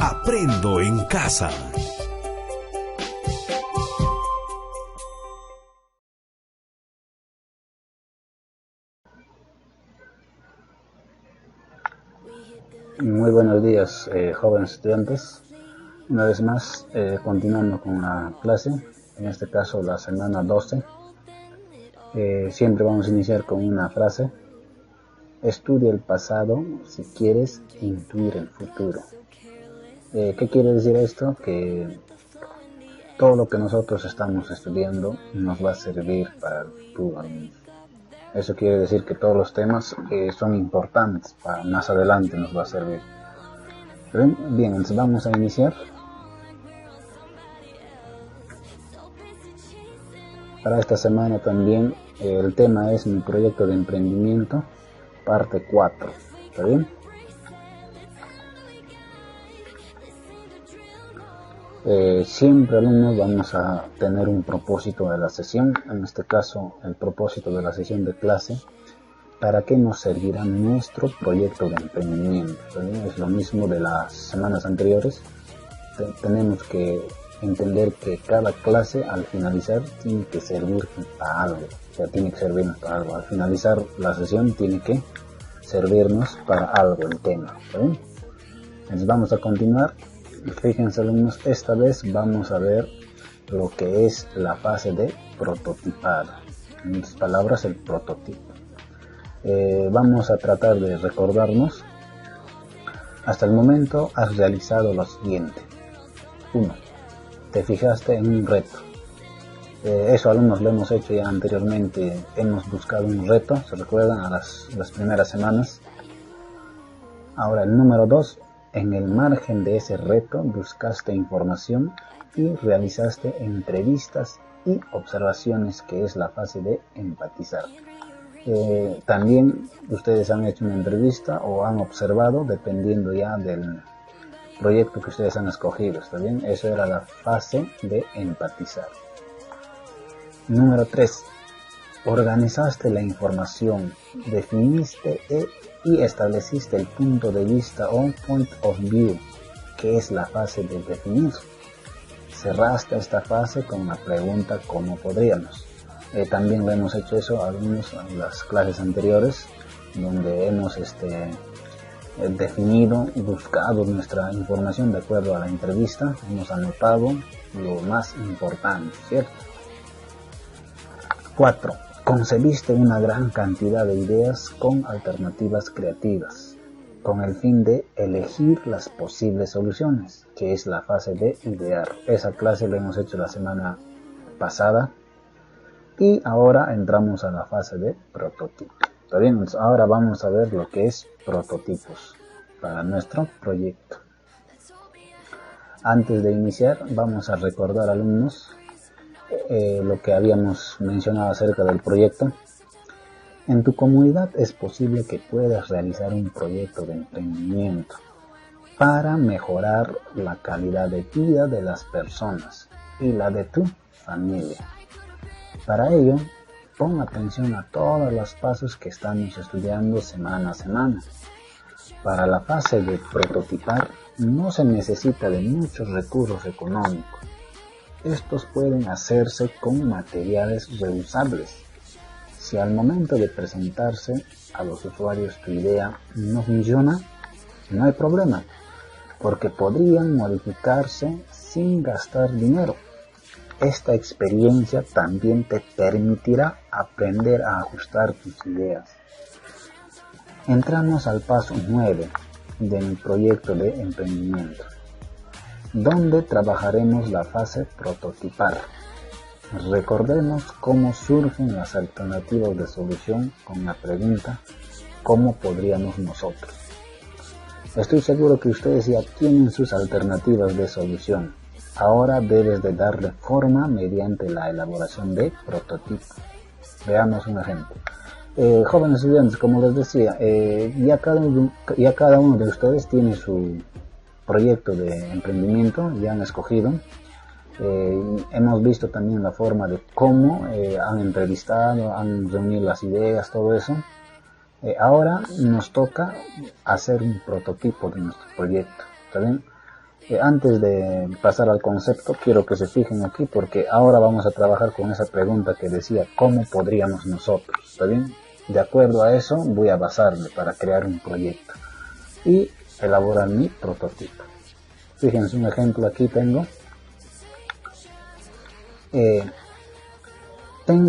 Aprendo en casa. Muy buenos días, jóvenes estudiantes. Una vez más, continuando con la clase, en este caso la semana 12. Siempre vamos a iniciar con una frase. Estudia el pasado si quieres intuir el futuro. ¿Qué quiere decir esto? Que todo lo que nosotros estamos estudiando nos va a servir para el futuro. Eso quiere decir que todos los temas son importantes, para más adelante nos va a servir. Bien, entonces vamos a iniciar. Para esta semana también el tema es mi proyecto de emprendimiento, parte 4. ¿Está bien? Siempre alumnos vamos a tener un propósito de la sesión, en este caso el propósito de la sesión de clase, para qué nos servirá nuestro proyecto de emprendimiento. ¿Está? Es lo mismo de las semanas anteriores. Tenemos que entender que cada clase al finalizar tiene que servir para algo, o sea, tiene que servirnos para algo. Al finalizar la sesión tiene que servirnos para algo el tema. ¿Está bien? Entonces vamos a continuar. Fíjense alumnos, esta vez vamos a ver lo que es la fase de prototipar. En otras palabras, el prototipo. Vamos a tratar de recordarnos. Hasta el momento has realizado lo siguiente. 1. Te fijaste en un reto. Eso alumnos lo hemos hecho ya anteriormente. Hemos buscado un reto, ¿se recuerdan? A las primeras semanas. Ahora el número 2. En el margen de ese reto buscaste información y realizaste entrevistas y observaciones, que es la fase de empatizar. También ustedes han hecho una entrevista o han observado, dependiendo ya del proyecto que ustedes han escogido. ¿Está bien? Eso era la fase de empatizar. Número 3. Organizaste la información, definiste y estableciste el punto de vista o point of view, que es la fase de definir. Cerraste esta fase con la pregunta ¿cómo podríamos? También lo hemos hecho eso algunos en las clases anteriores, donde hemos definido y buscado nuestra información de acuerdo a la entrevista. Hemos anotado lo más importante, ¿cierto? 4. Concebiste una gran cantidad de ideas con alternativas creativas, con el fin de elegir las posibles soluciones, que es la fase de idear. Esa clase la hemos hecho la semana pasada y ahora entramos a la fase de prototipo. ¿Está bien? Ahora vamos a ver lo que es prototipos para nuestro proyecto. Antes de iniciar, vamos a recordar, alumnos, lo que habíamos mencionado acerca del proyecto. En tu comunidad es posible que puedas realizar un proyecto de emprendimiento para mejorar la calidad de vida de las personas y la de tu familia. Para ello, pon atención a todos los pasos que estamos estudiando semana a semana. Para la fase de prototipar no se necesita de muchos recursos económicos. Estos pueden hacerse con materiales reusables. Si al momento de presentarse a los usuarios tu idea no funciona, no hay problema, porque podrían modificarse sin gastar dinero. Esta experiencia también te permitirá aprender a ajustar tus ideas. Entramos al paso 9 de mi proyecto de emprendimiento, donde trabajaremos la fase prototipar. Recordemos cómo surgen las alternativas de solución con la pregunta ¿cómo podríamos nosotros? Estoy seguro que ustedes ya tienen sus alternativas de solución. Ahora debes de darle forma mediante la elaboración de prototipo. Veamos un ejemplo. Jóvenes estudiantes, como les decía, ya cada uno de ustedes tiene su proyecto de emprendimiento, ya han escogido. Hemos visto también la forma de cómo han entrevistado, han reunido las ideas, todo eso. Ahora nos toca hacer un prototipo de nuestro proyecto, ¿está bien? Antes de pasar al concepto, quiero que se fijen aquí porque ahora vamos a trabajar con esa pregunta que decía, ¿cómo podríamos nosotros? ¿Está bien? De acuerdo a eso voy a basarme para crear un proyecto y elaborar mi prototipo. Fíjense un ejemplo, aquí tengo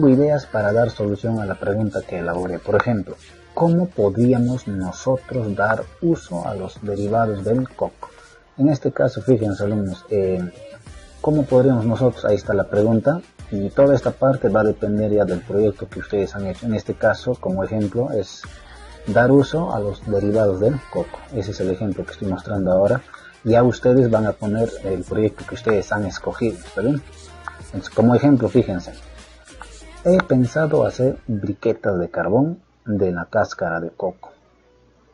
ideas para dar solución a la pregunta que elaboré. Por ejemplo, ¿cómo podríamos nosotros dar uso a los derivados del coco? En este caso, fíjense alumnos, ¿cómo podríamos nosotros? Ahí está la pregunta y toda esta parte va a depender ya del proyecto que ustedes han hecho. En este caso, como ejemplo, es dar uso a los derivados del coco. Ese es el ejemplo que estoy mostrando ahora. Ya ustedes van a poner el proyecto que ustedes han escogido, ¿está bien? Entonces, como ejemplo, fíjense, he pensado hacer briquetas de carbón de la cáscara de coco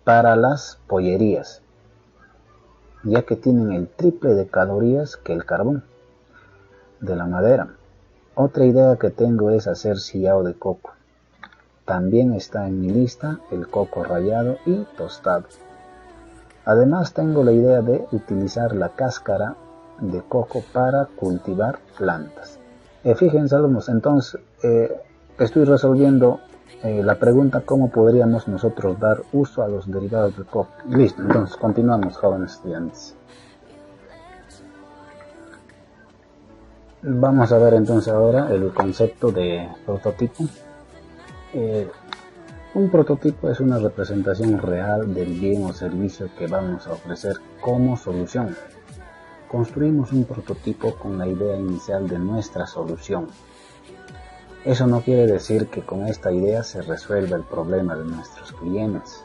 para las pollerías, ya que tienen el triple de calorías que el carbón de la madera. Otra idea que tengo es hacer sillao de coco. También está en mi lista el coco rallado y tostado. Además tengo la idea de utilizar la cáscara de coco para cultivar plantas. Fíjense alumnos, entonces estoy resolviendo la pregunta cómo podríamos nosotros dar uso a los derivados del coco. Listo, entonces continuamos, jóvenes estudiantes. Vamos a ver entonces ahora el concepto de prototipo. Un prototipo es una representación real del bien o servicio que vamos a ofrecer como solución. Construimos un prototipo con la idea inicial de nuestra solución. Eso no quiere decir que con esta idea se resuelva el problema de nuestros clientes.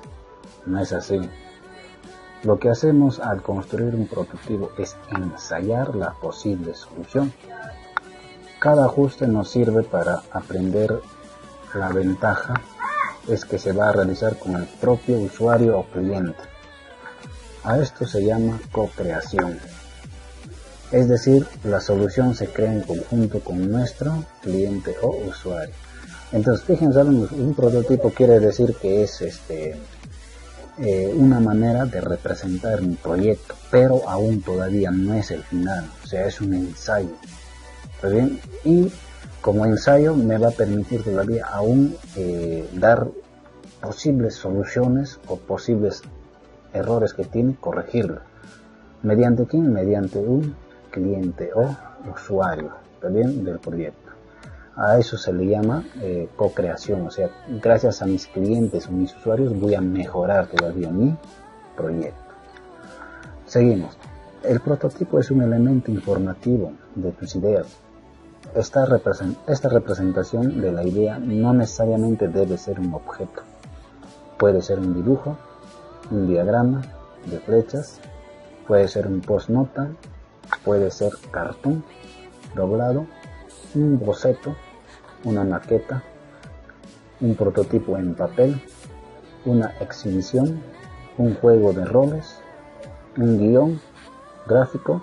No es así. Lo que hacemos al construir un prototipo es ensayar la posible solución. Cada ajuste nos sirve para aprender. La ventaja es que se va a realizar con el propio usuario o cliente. A esto se llama co-creación. Es decir, la solución se crea en conjunto con nuestro cliente o usuario. Entonces, fíjense, un prototipo quiere decir que es una manera de representar mi proyecto, pero aún todavía no es el final, o sea, es un ensayo. ¿Está bien? Y como ensayo me va a permitir todavía aún dar posibles soluciones o posibles errores que tiene, corregirlos. ¿Mediante quién? Mediante un cliente o usuario, también del proyecto. A eso se le llama co-creación, o sea, gracias a mis clientes o mis usuarios voy a mejorar todavía mi proyecto. Seguimos. El prototipo es un elemento informativo de tus ideas. Esta representación de la idea no necesariamente debe ser un objeto. Puede ser un dibujo, un diagrama de flechas, puede ser un postnota, puede ser cartón doblado, un boceto, una maqueta, un prototipo en papel, una exhibición, un juego de roles, un guión gráfico,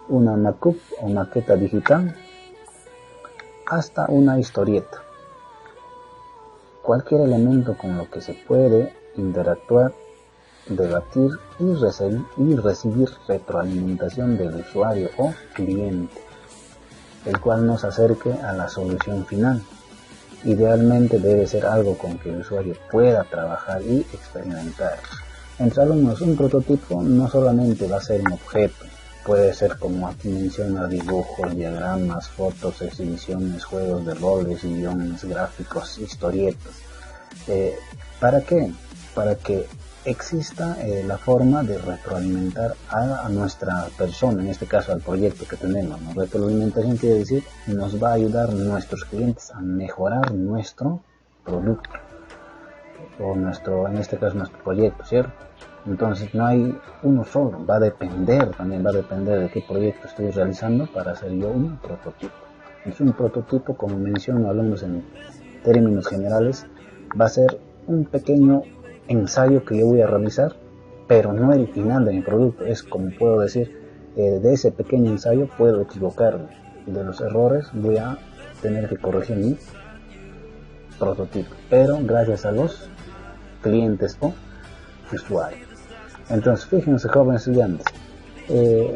una maqueta o maqueta digital, hasta una historieta. Cualquier elemento con lo que se puede interactuar, debatir y recibir retroalimentación del usuario o cliente, el cual nos acerque a la solución final. Idealmente debe ser algo con que el usuario pueda trabajar y experimentar. Entre alumnos, un prototipo no solamente va a ser un objeto, puede ser, como aquí menciona, dibujos, diagramas, fotos, exhibiciones, juegos de roles, guiones, gráficos, historietas. ¿Para qué? Para que exista la forma de retroalimentar a nuestra persona, en este caso al proyecto que tenemos, ¿no? Retroalimentación quiere decir nos va a ayudar a nuestros clientes a mejorar nuestro producto o en este caso nuestro proyecto, ¿cierto? Entonces no hay uno solo, también va a depender de qué proyecto estoy realizando para hacer yo un prototipo. Es un prototipo, como menciono alumnos en términos generales, va a ser un pequeño ensayo que yo voy a realizar, pero no el final de mi producto. Es como puedo decir, de ese pequeño ensayo puedo equivocarme, de los errores voy a tener que corregir mi prototipo, pero gracias a los clientes o usuarios. Entonces fíjense, jóvenes estudiantes,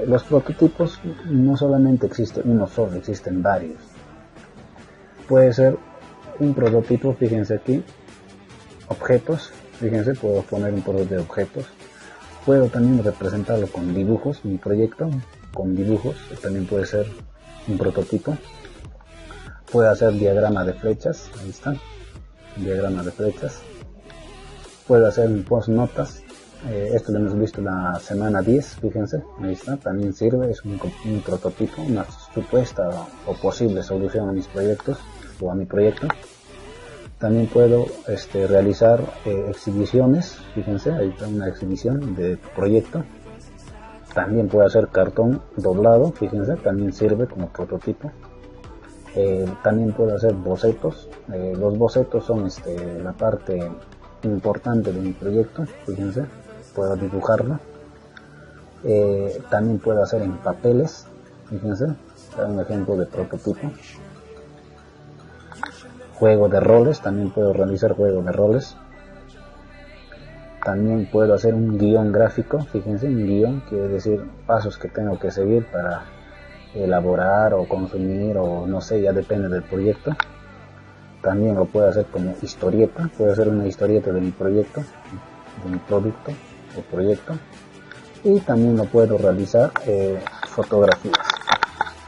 Los prototipos no solamente existe uno solo, existen varios. Puede ser un prototipo, fíjense aquí, objetos, fíjense, puedo poner un prototipo de objetos. Puedo también representarlo con dibujos, mi proyecto, con dibujos, también puede ser un prototipo. Puedo hacer diagrama de flechas, ahí está, diagrama de flechas. Puedo hacer un post notas, esto lo hemos visto la semana 10, fíjense, ahí está, también sirve, es un prototipo, una supuesta o posible solución a mis proyectos o a mi proyecto. También puedo realizar exhibiciones, fíjense, ahí está una exhibición de proyecto. También puedo hacer cartón doblado, fíjense, también sirve como prototipo. También puedo hacer bocetos. Los bocetos son la parte importante de mi proyecto, fíjense, puedo dibujarlo. También puedo hacer en papeles, fíjense, un ejemplo de prototipo. Juego de roles, también puedo realizar juego de roles. También puedo hacer un guión gráfico, fíjense, un guión quiere decir pasos que tengo que seguir para elaborar o consumir o no sé, ya depende del proyecto. También lo puedo hacer como historieta, puedo hacer una historieta de mi proyecto, de mi producto o proyecto. Y también lo puedo realizar fotografías,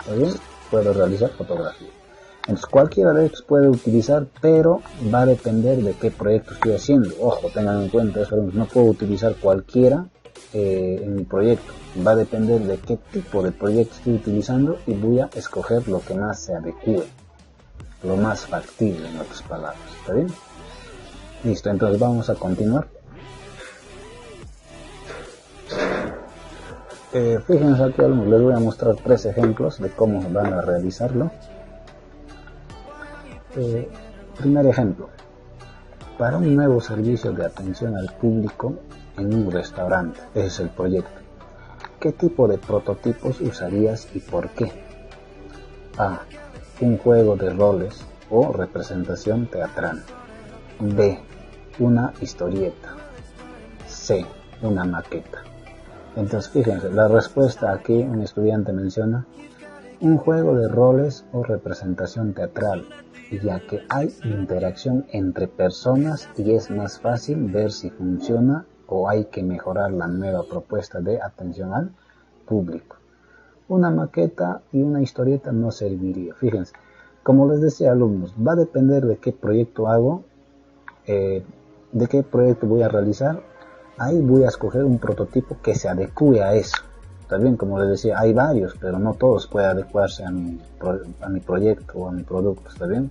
¿está bien? Puedo realizar fotografías. Entonces cualquiera de estos puede utilizar, pero va a depender de qué proyecto estoy haciendo. Ojo, tengan en cuenta eso, no puedo utilizar cualquiera en mi proyecto. Va a depender de qué tipo de proyecto estoy utilizando y voy a escoger lo que más se adecue, lo más factible, en otras palabras. ¿Está bien? Listo, entonces vamos a continuar. Fíjense aquí, les voy a mostrar 3 ejemplos de cómo van a realizarlo. Primer ejemplo, para un nuevo servicio de atención al público en un restaurante, ese es el proyecto. ¿Qué tipo de prototipos usarías y por qué? A. Un juego de roles o representación teatral. B. Una historieta. C. Una maqueta. Entonces fíjense, la respuesta aquí un estudiante menciona un juego de roles o representación teatral, ya que hay interacción entre personas y es más fácil ver si funciona o hay que mejorar la nueva propuesta de atención al público. Una maqueta y una historieta no serviría. Fíjense, como les decía, alumnos, va a depender de qué proyecto hago, de qué proyecto voy a realizar. Ahí voy a escoger un prototipo que se adecue a eso. También, como les decía, hay varios, pero no todos pueden adecuarse a mi proyecto o a mi producto, ¿está bien?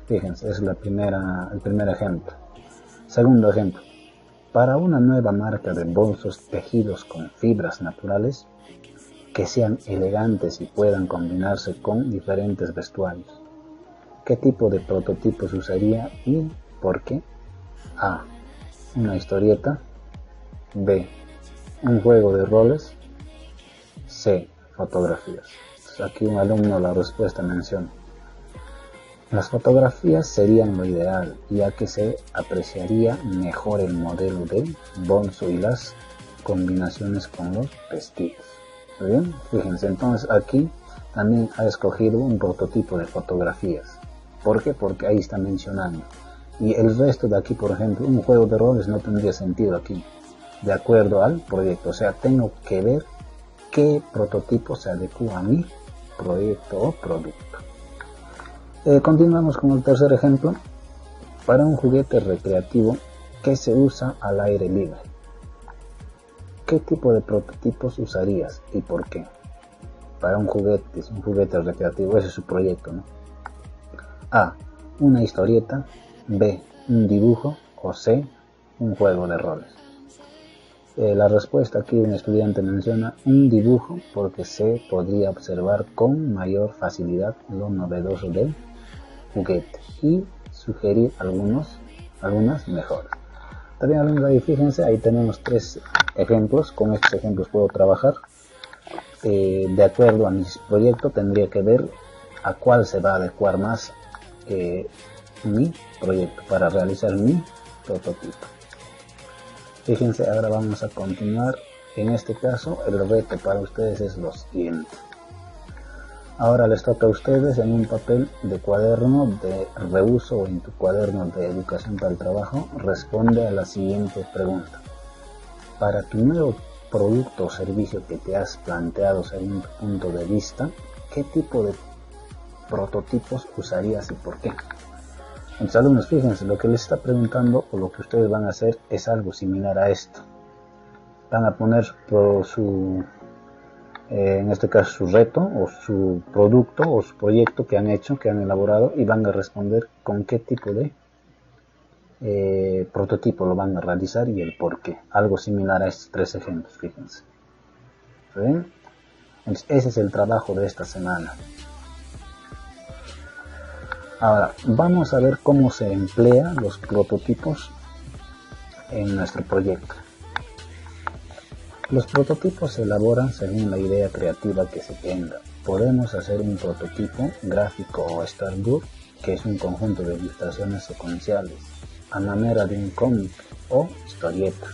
Fíjense, es el primer ejemplo. Segundo ejemplo, para una nueva marca de bolsos tejidos con fibras naturales, que sean elegantes y puedan combinarse con diferentes vestuarios. ¿Qué tipo de prototipos usaría y por qué? A. Una historieta. B. Un juego de roles. C. Fotografías. Entonces aquí un alumno la respuesta menciona: las fotografías serían lo ideal, ya que se apreciaría mejor el modelo del bolso y las combinaciones con los vestidos. ¿Muy bien? Fíjense, entonces aquí también ha escogido un prototipo de fotografías. ¿Por qué? Porque ahí está mencionando. Y el resto de aquí, por ejemplo, un juego de roles no tendría sentido aquí, de acuerdo al proyecto. O sea, tengo que ver qué prototipo se adecua a mi proyecto o producto. Continuamos con el tercer ejemplo. Para un juguete recreativo que se usa al aire libre, ¿qué tipo de prototipos usarías y por qué? Para un juguete recreativo, ese es su proyecto, ¿no? A. Una historieta. B. Un dibujo. O C. Un juego de roles. La respuesta aquí un estudiante menciona un dibujo porque se podría observar con mayor facilidad lo novedoso del juguete y sugerir algunas mejoras. También alumnos, ahí fíjense, ahí tenemos 3 ejemplos. Con estos ejemplos puedo trabajar. De acuerdo a mi proyecto tendría que ver a cuál se va a adecuar más mi proyecto para realizar mi prototipo. Fíjense, ahora vamos a continuar En este caso, el reto para ustedes es lo siguiente. Ahora les toca a ustedes en un papel de cuaderno de reuso o en tu cuaderno de educación para el trabajo, responde a la siguiente pregunta. Para tu nuevo producto o servicio que te has planteado según tu punto de vista, ¿qué tipo de prototipos usarías y por qué? Entonces, alumnos, fíjense, lo que les está preguntando o lo que ustedes van a hacer es algo similar a esto. Van a poner en este caso su reto o su producto o su proyecto que han hecho, que han elaborado, y van a responder con qué tipo de prototipo lo van a realizar y el por qué. Algo similar a estos 3 ejemplos, fíjense. ¿Ven? Entonces, ese es el trabajo de esta semana. Ahora, vamos a ver cómo se emplean los prototipos en nuestro proyecto. Los prototipos se elaboran según la idea creativa que se tenga. Podemos hacer un prototipo gráfico o storyboard, que es un conjunto de ilustraciones secuenciales, a manera de un cómic o historieta,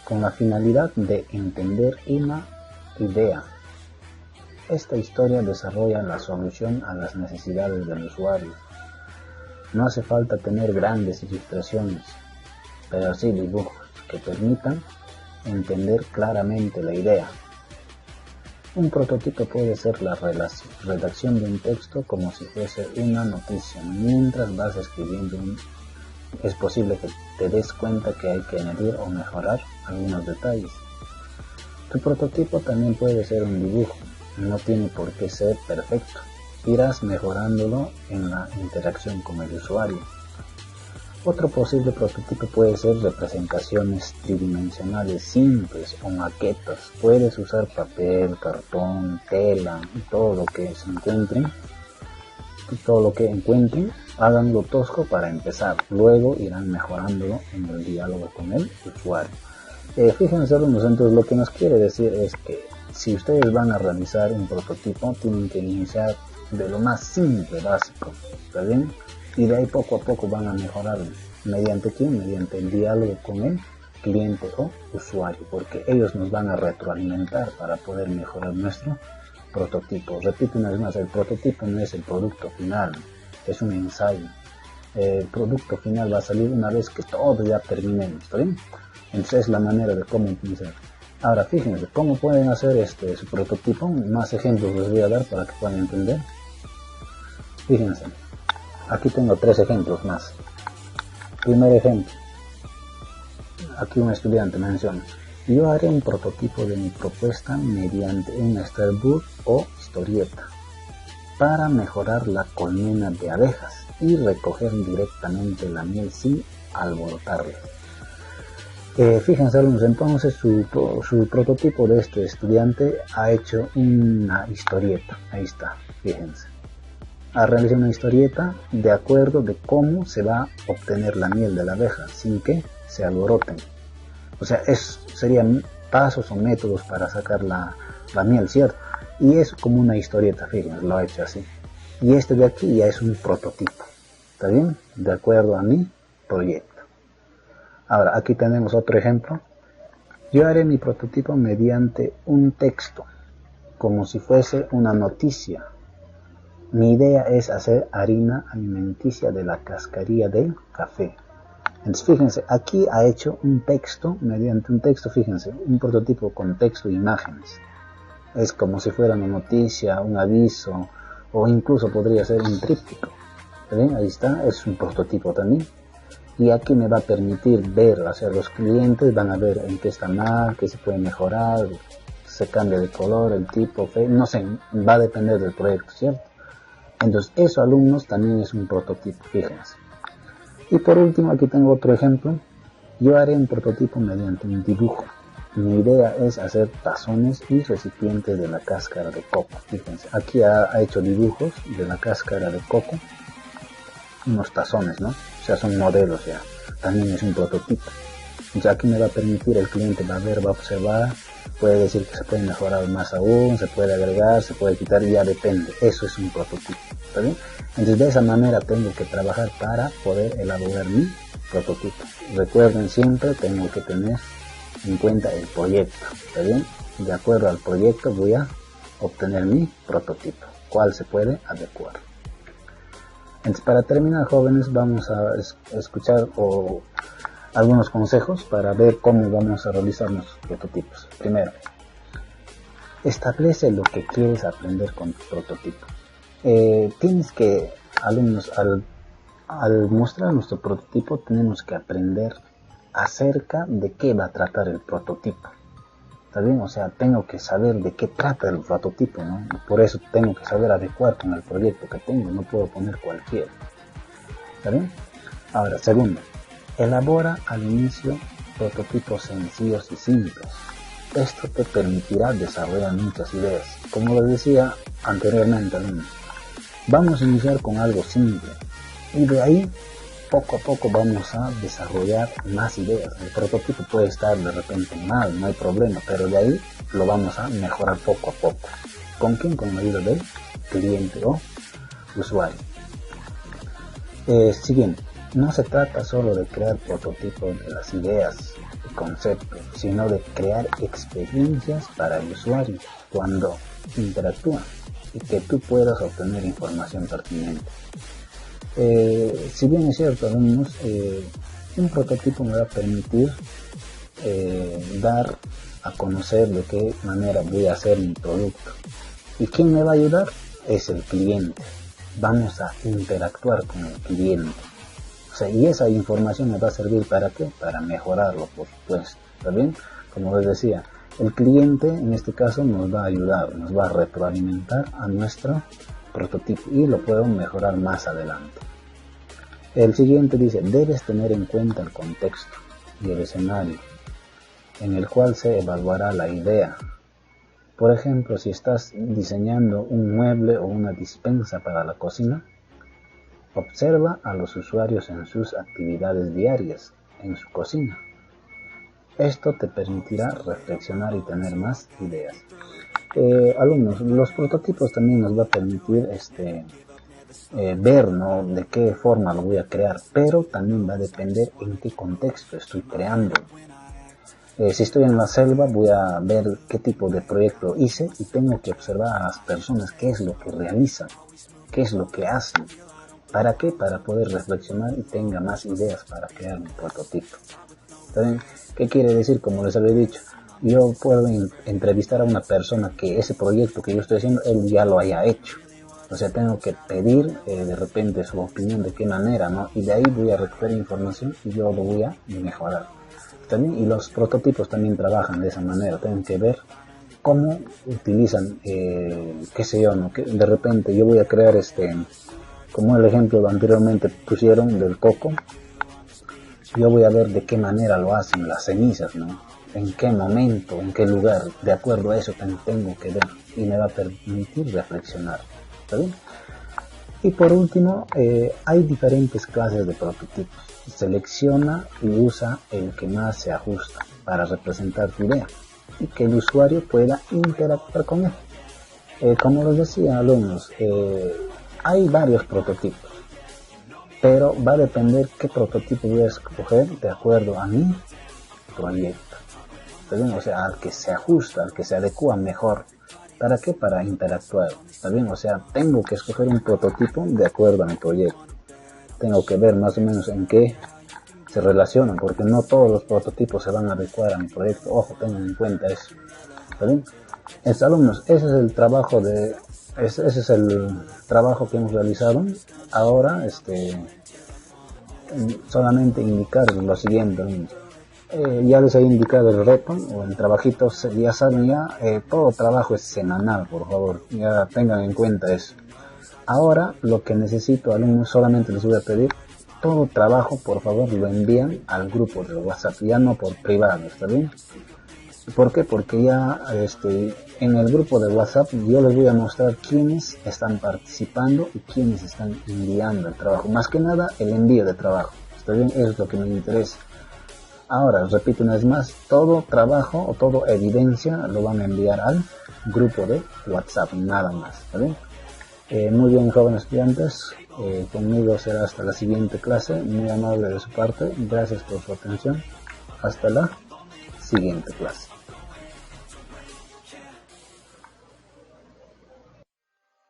con la finalidad de entender una idea. Esta historia desarrolla la solución a las necesidades del usuario. No hace falta tener grandes ilustraciones, pero sí dibujos que permitan entender claramente la idea. Un prototipo puede ser la redacción de un texto como si fuese una noticia. Mientras vas escribiendo, es posible que te des cuenta que hay que añadir o mejorar algunos detalles. Tu prototipo también puede ser un dibujo, no tiene por qué ser perfecto. Irás mejorándolo en la interacción con el usuario. Otro posible prototipo puede ser representaciones tridimensionales simples o maquetas. Puedes usar papel, cartón, tela y todo lo que encuentren, háganlo tosco para empezar. Luego irán mejorándolo en el diálogo con el usuario. Fíjense, alumnos, entonces lo que nos quiere decir es que si ustedes van a realizar un prototipo, tienen que iniciar de lo más simple, básico, ¿está bien? Y de ahí poco a poco van a mejorar. ¿Mediante quién? Mediante el diálogo con el cliente o usuario, porque ellos nos van a retroalimentar para poder mejorar nuestro prototipo. Repito una vez más, el prototipo no es el producto final, es un ensayo. El producto final va a salir una vez que todo ya terminemos, ¿está bien? Entonces es la manera de cómo utilizar. Ahora fíjense, ¿cómo pueden hacer su prototipo? Más ejemplos les voy a dar para que puedan entender. Fíjense, aquí tengo 3 ejemplos más. Primer ejemplo, aquí un estudiante menciona: yo haré un prototipo de mi propuesta mediante un storyboard o historieta para mejorar la colmena de abejas y recoger directamente la miel sin alborotarla. Fíjense, alumnos, entonces su prototipo de este estudiante ha hecho una historieta. Ahí está, fíjense. Ha realizado una historieta de acuerdo de cómo se va a obtener la miel de la abeja sin que se alboroten. O sea, serían pasos o métodos para sacar la miel, ¿cierto? Y es como una historieta, fíjense, lo ha hecho así. Y este de aquí ya es un prototipo, ¿está bien? De acuerdo a mi proyecto. Ahora, aquí tenemos otro ejemplo. Yo haré mi prototipo mediante un texto, como si fuese una noticia. Mi idea es hacer harina alimenticia de la cascarilla del café. Entonces, fíjense, aquí ha hecho un texto, mediante un texto, fíjense, un prototipo con texto e imágenes. Es como si fuera una noticia, un aviso, o incluso podría ser un tríptico. ¿Ven? Ahí está, es un prototipo también. Y aquí me va a permitir ver, o sea, los clientes van a ver en qué está mal, qué se puede mejorar, se cambia de color, el tipo, no sé, va a depender del proyecto, ¿cierto? Entonces, eso, alumnos, también es un prototipo, fíjense. Y por último, aquí tengo otro ejemplo. Yo haré un prototipo mediante un dibujo. Mi idea es hacer tazones y recipientes de la cáscara de coco. Fíjense, aquí ha hecho dibujos de la cáscara de coco, unos tazones, ¿no? O sea, son modelos ya. También es un prototipo. Entonces, aquí me va a permitir, el cliente va a ver, va a observar, puede decir que se puede mejorar más aún, se puede agregar, se puede quitar, ya depende. Eso es un prototipo, ¿está bien? Entonces, de esa manera tengo que trabajar para poder elaborar mi prototipo. Recuerden siempre, tengo que tener en cuenta el proyecto, ¿está bien? De acuerdo al proyecto voy a obtener mi prototipo, cuál se puede adecuar. Entonces, para terminar, jóvenes, vamos a escuchar algunos consejos para ver cómo vamos a realizar nuestros prototipos. Primero, establece lo que quieres aprender con tu prototipo. Tienes que, alumnos, al mostrar nuestro prototipo, tenemos que aprender acerca de qué va a tratar el prototipo. ¿Está bien? O sea, tengo que saber de qué trata el prototipo, ¿no? Por eso tengo que saber adecuar con el proyecto que tengo, no puedo poner cualquiera. ¿Está bien? Ahora, segundo, elabora al inicio prototipos sencillos y simples. Esto te permitirá desarrollar muchas ideas. Como les decía anteriormente, vamos a iniciar con algo simple y de ahí poco a poco vamos a desarrollar más ideas. El prototipo puede estar de repente mal, no hay problema, pero de ahí lo vamos a mejorar poco a poco. ¿Con quién? Con la ayuda del cliente o usuario. Siguiente, no se trata solo de crear prototipos de las ideas y conceptos, sino de crear experiencias para el usuario cuando interactúa y que tú puedas obtener información pertinente. Si bien es cierto, alumnos, un prototipo me va a permitir dar a conocer de qué manera voy a hacer mi producto. ¿Y quién me va a ayudar? Es el cliente. Vamos a interactuar con el cliente. O sea, y esa información me va a servir ¿para qué? Para mejorarlo, por supuesto. ¿Está bien? Como les decía, el cliente en este caso nos va a ayudar, nos va a retroalimentar a nuestro prototipo y lo puedo mejorar más adelante. El siguiente dice, debes tener en cuenta el contexto y el escenario en el cual se evaluará la idea. Por ejemplo, si estás diseñando un mueble o una despensa para la cocina, observa a los usuarios en sus actividades diarias en su cocina. Esto te permitirá reflexionar y tener más ideas. Alumnos, los prototipos también nos va a permitir ver, ¿no?, de qué forma lo voy a crear, pero también va a depender en qué contexto estoy creando. Si estoy en la selva voy a ver qué tipo de proyecto hice y tengo que observar a las personas qué es lo que realizan, qué es lo que hacen. ¿Para qué? Para poder reflexionar y tenga más ideas para crear un prototipo. ¿Saben qué quiere decir? Como les había dicho, yo puedo entrevistar a una persona que ese proyecto que yo estoy haciendo, él ya lo haya hecho. O sea, tengo que pedir de repente su opinión de qué manera, ¿no? Y de ahí voy a recoger información y yo lo voy a mejorar. También, y los prototipos también trabajan de esa manera. Tienen que ver cómo utilizan, qué sé yo, ¿no? Que de repente yo voy a crear como el ejemplo que anteriormente pusieron del coco. Yo voy a ver de qué manera lo hacen las cenizas, ¿no? En qué momento, en qué lugar, de acuerdo a eso tengo que ver y me va a permitir reflexionar. ¿Está bien? Y por último, hay diferentes clases de prototipos. Selecciona y usa el que más se ajusta para representar tu idea y que el usuario pueda interactuar con él. Como les decía, alumnos, hay varios prototipos, pero va a depender qué prototipo voy a escoger de acuerdo a mi proyecto. ¿Está bien? O sea, al que se ajusta, al que se adecua mejor. ¿Para qué? Para interactuar. ¿Está bien? O sea, tengo que escoger un prototipo de acuerdo a mi proyecto. Tengo que ver más o menos en qué se relacionan, porque no todos los prototipos se van a adecuar a mi proyecto. Ojo, tengan en cuenta eso. ¿Está bien? Alumnos, ese es el trabajo que hemos realizado. Ahora, solamente indicar lo siguiente, alumnos. Ya les he indicado el reto o el trabajito, ya saben, todo trabajo es semanal, por favor, ya tengan en cuenta eso. Ahora lo que necesito, alumnos, solamente les voy a pedir, todo trabajo por favor lo envían al grupo de WhatsApp, ya no por privado, ¿está bien? ¿Por qué? Porque ya en el grupo de WhatsApp yo les voy a mostrar quiénes están participando y quiénes están enviando el trabajo, más que nada el envío de trabajo, ¿está bien? Eso es lo que me interesa. Ahora, repito una vez más, todo trabajo o toda evidencia lo van a enviar al grupo de WhatsApp, nada más, ¿está bien? Muy bien, jóvenes estudiantes, conmigo será hasta la siguiente clase, muy amable de su parte, gracias por su atención, hasta la siguiente clase.